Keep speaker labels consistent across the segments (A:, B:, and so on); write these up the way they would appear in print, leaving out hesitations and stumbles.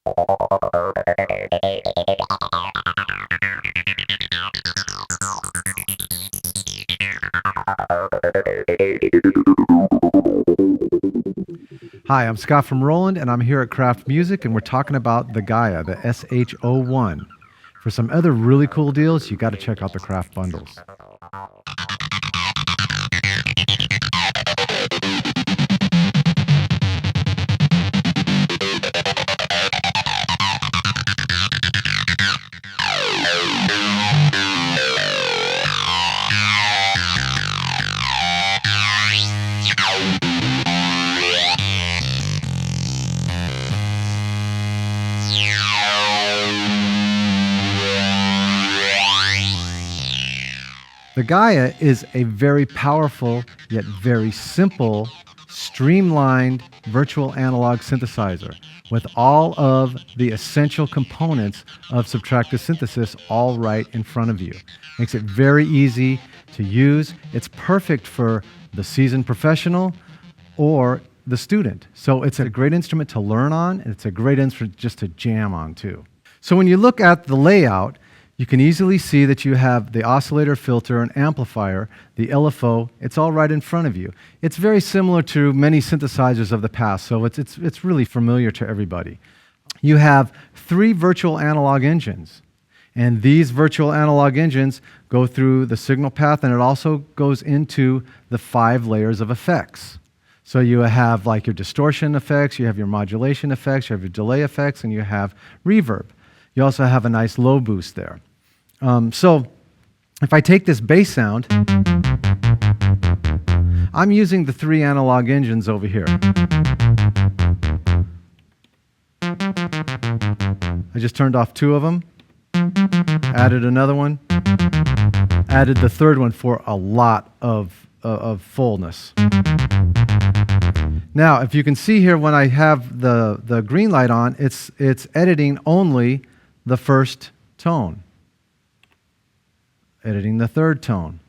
A: Hi, I'm Scott from Roland, and I'm here at Kraft Music, and we're talking about the Gaia, the SH-01. For some other really cool deals, you got to check out the Kraft bundles. The Gaia is a very powerful yet very simple, streamlined virtual analog synthesizer with all of the essential components of subtractive synthesis all right in front of you. Makes it very easy to use. It's perfect for the seasoned professional or the student. So it's a great instrument to learn on, and it's a great instrument just to jam on too. So when you look at the layout, you can easily see that you have the oscillator, filter, and amplifier, the LFO. It's all right in front of you. It's very similar to many synthesizers of the past, so it's really familiar to everybody. You have 3 virtual analog engines, and these virtual analog engines go through the signal path, and it also goes into the 5 layers of effects. So you have like your distortion effects, you have your modulation effects, you have your delay effects, and you have reverb. You also have a nice low boost there. So if I take this bass sound, I'm using the 3 analog engines over here. I just turned off 2 of them, added another one, added the 3rd one for a lot of fullness. Now, if you can see here, when I have the green light on, it's editing only the 1st tone. Editing the 3rd tone,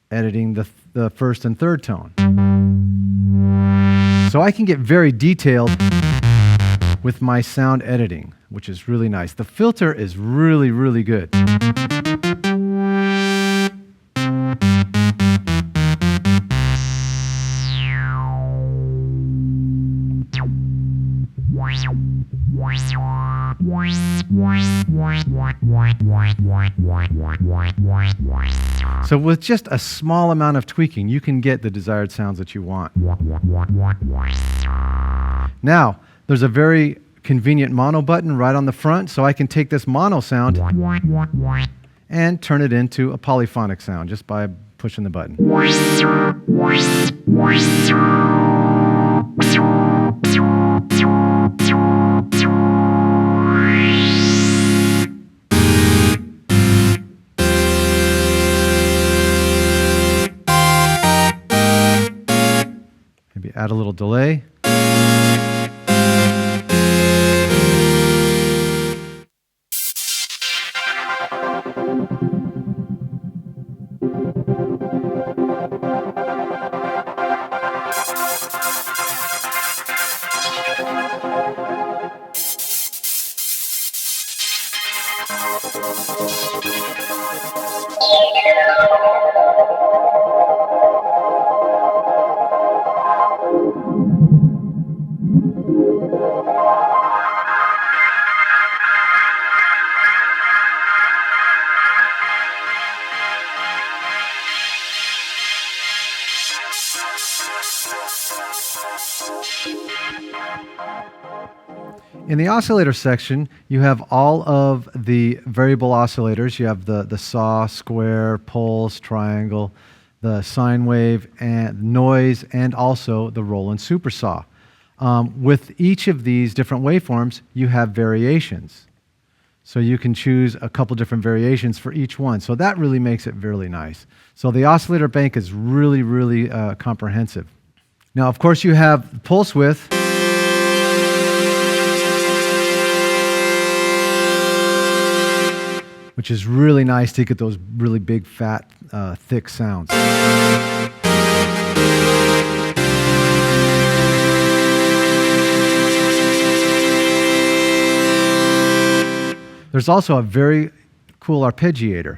A: editing the 1st and 3rd tone. So I can get very detailed with my sound editing, which is really nice. The filter is really, really good. So with just a small amount of tweaking, you can get the desired sounds that you want. Now, there's a very convenient mono button right on the front, so I can take this mono sound and turn it into a polyphonic sound just by pushing the button. Maybe add a little delay. In the oscillator section, you have all of the variable oscillators. You have the saw, square, pulse, triangle, the sine wave, and noise, and also the Roland super saw. With each of these different waveforms, you have variations. So you can choose a couple different variations for each one. So that really makes it really nice. So the oscillator bank is really, really comprehensive. Now, of course, you have pulse width. Which is really nice to get those really big, fat, thick sounds. There's also a very cool arpeggiator.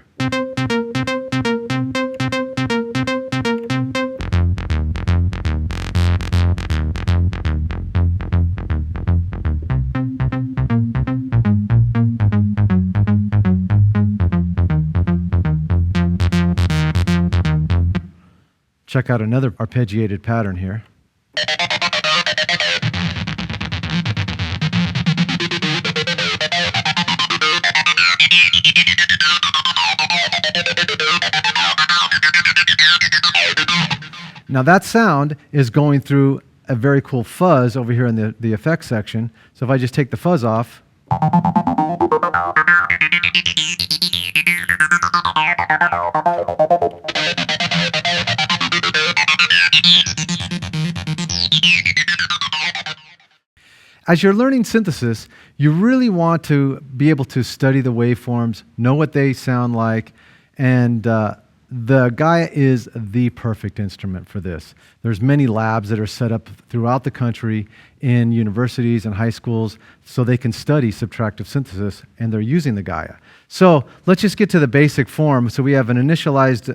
A: Check out another arpeggiated pattern here. Now that sound is going through a very cool fuzz over here in the effects section. So if I just take the fuzz off, as you're learning synthesis, you really want to be able to study the waveforms, know what they sound like, and the Gaia is the perfect instrument for this. There's many labs that are set up throughout the country in universities and high schools so they can study subtractive synthesis, and they're using the Gaia. So let's just get to the basic form. So we have an initialized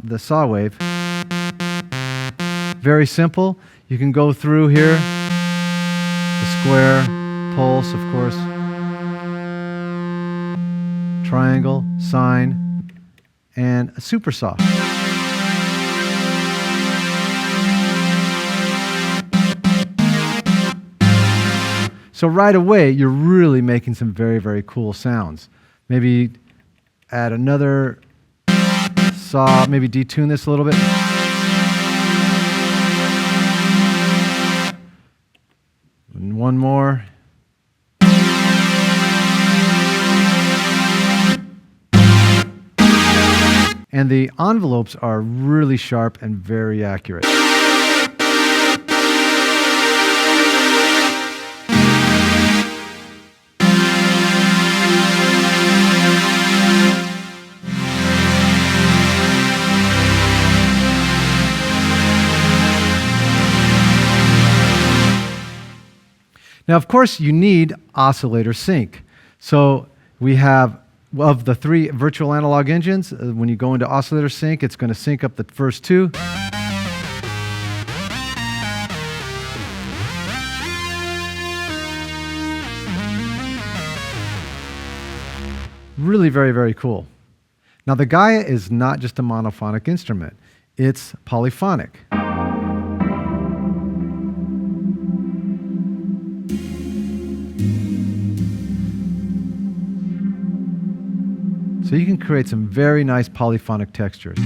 A: the saw wave. Very simple. You can go through here. The square, pulse, of course, triangle, sine, and a supersaw. So right away, you're really making some very, very cool sounds. Maybe add another saw, maybe detune this a little bit. And one more. And the envelopes are really sharp and very accurate. Now, of course, you need Oscillator Sync. So we have, of the 3 virtual analog engines, when you go into Oscillator Sync, it's going to sync up the first 2. Really very, very cool. Now, the Gaia is not just a monophonic instrument. It's polyphonic. So you can create some very nice polyphonic textures.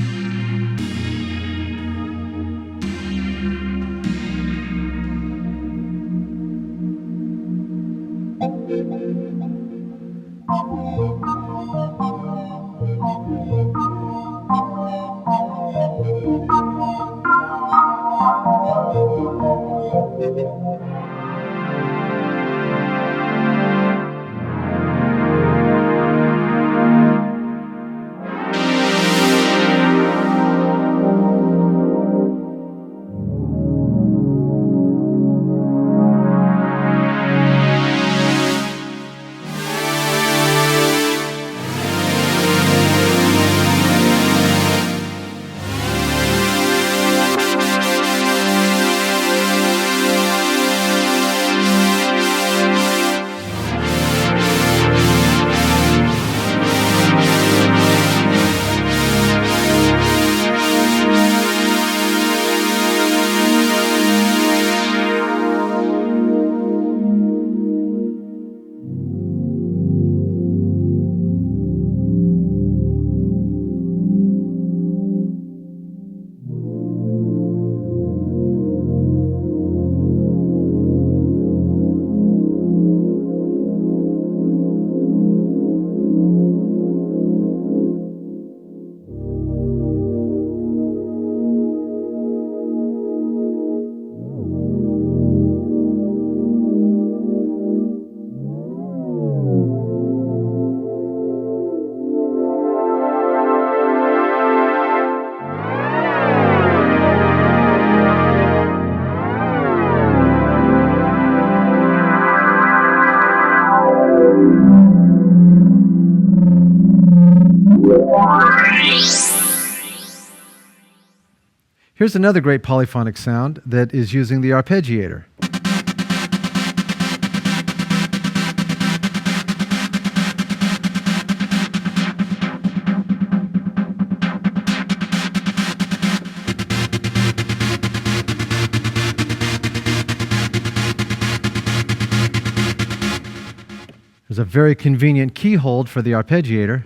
A: Here's another great polyphonic sound that is using the arpeggiator. There's a very convenient key hold for the arpeggiator.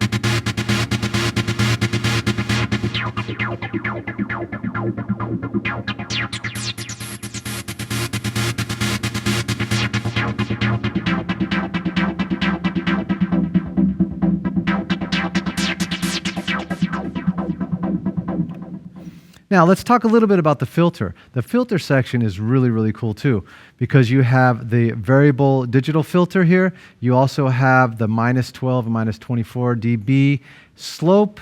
A: Now let's talk a little bit about the filter. The filter section is really, really cool too, because you have the variable digital filter here. You also have the -12 and -24 dB slope.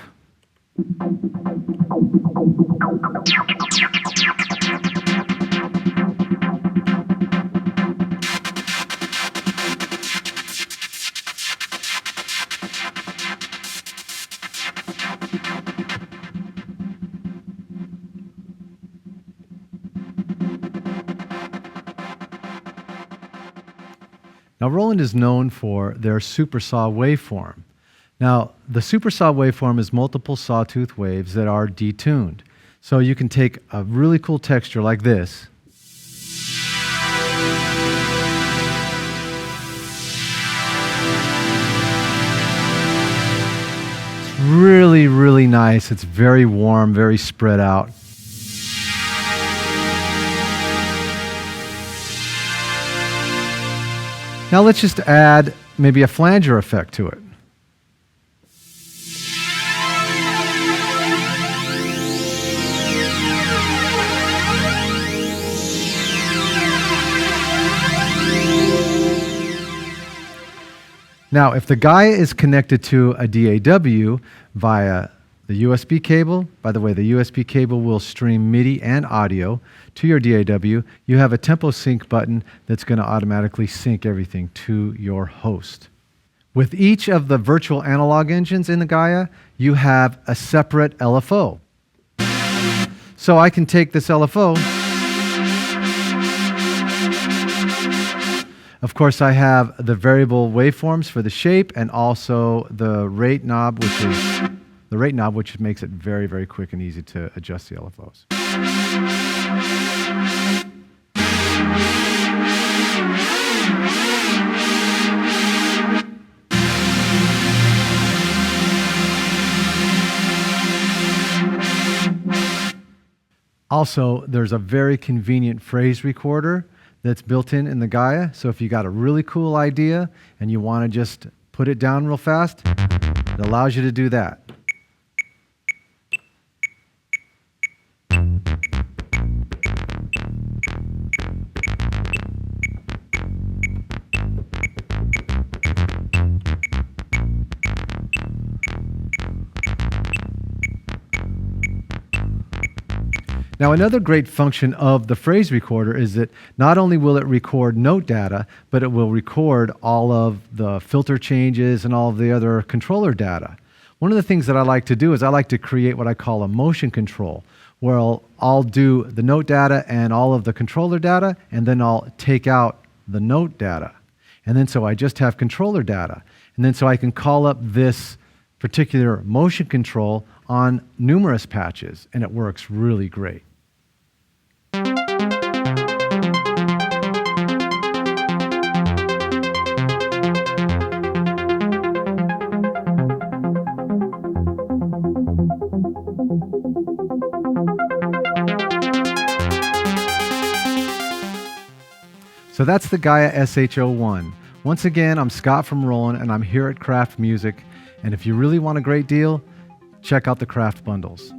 A: Now, Roland is known for their Super Saw Waveform. Now, the Super Saw Waveform is multiple sawtooth waves that are detuned. So you can take a really cool texture like this, it's really, really nice. It's very warm, very spread out. Now let's just add maybe a flanger effect to it. Now, if the Gaia is connected to a DAW via the USB cable, by the way, the USB cable will stream MIDI and audio to your DAW. You have a tempo sync button that's going to automatically sync everything to your host. With each of the virtual analog engines in the Gaia, you have a separate LFO. So I can take this LFO. Of course, I have the variable waveforms for the shape and also the rate knob, which makes it very, very quick and easy to adjust the LFOs. Also, there's a very convenient phrase recorder that's built in the Gaia. So if you got a really cool idea and you want to just put it down real fast, it allows you to do that. Now, another great function of the phrase recorder is that not only will it record note data, but it will record all of the filter changes and all of the other controller data. One of the things that I like to do is I like to create what I call a motion control, where I'll do the note data and all of the controller data, and then I'll take out the note data. And then so I just have controller data. And then so I can call up this particular motion control on numerous patches, and it works really great. So that's the Gaia SH-01. Once again, I'm Scott from Roland, and I'm here at Kraft Music. And if you really want a great deal, check out the Kraft bundles.